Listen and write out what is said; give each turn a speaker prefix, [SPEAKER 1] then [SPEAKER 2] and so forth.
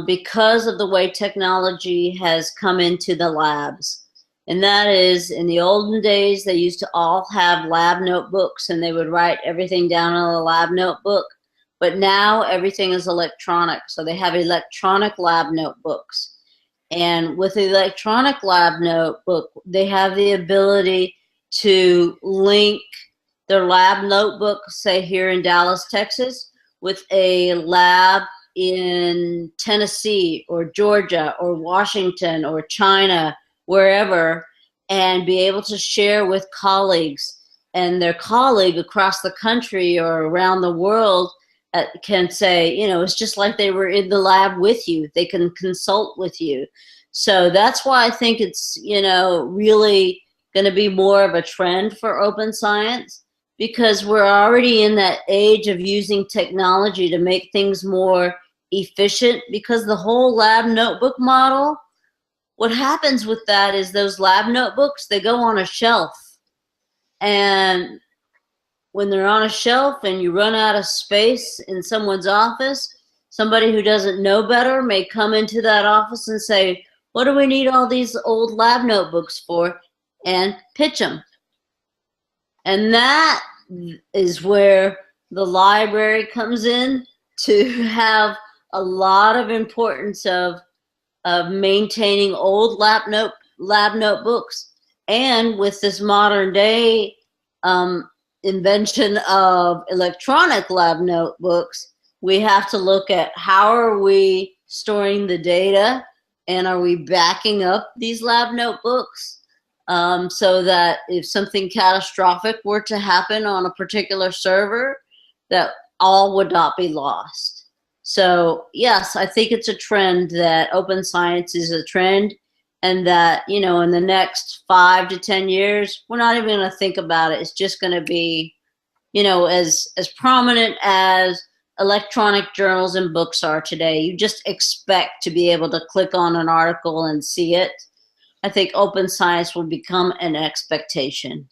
[SPEAKER 1] because of the way technology has come into the labs. And that is, in the olden days, they used to all have lab notebooks and they would write everything down on a lab notebook. But now everything is electronic. So they have electronic lab notebooks. And with the electronic lab notebook, they have the ability to link their lab notebook, say here in Dallas, Texas, with a lab in Tennessee or Georgia or Washington or China, wherever, and be able to share with colleagues, and their colleague across the country or around the world can say, you know, it's just like they were in the lab with you. They can consult with you. So that's why I think it's, you know, really going to be more of a trend for open science, because we're already in that age of using technology to make things more efficient, because the whole lab notebook model, what happens with that is those lab notebooks, they go on a shelf. And when they're on a shelf and you run out of space in someone's office, somebody who doesn't know better may come into that office and say, what do we need all these old lab notebooks for? And pitch them. And that is where the library comes in to have a lot of importance of maintaining old lab notebooks. And with this modern day invention of electronic lab notebooks, we have to look at how are we storing the data, and are we backing up these lab notebooks so that if something catastrophic were to happen on a particular server, that all would not be lost. So yes, I think it's a trend, that open science is a trend, and that, you know, in the next 5 to 10 years, we're not even going to think about it. It's just going to be, you know, as prominent as electronic journals and books are today. You just expect to be able to click on an article and see it. I think open science will become an expectation.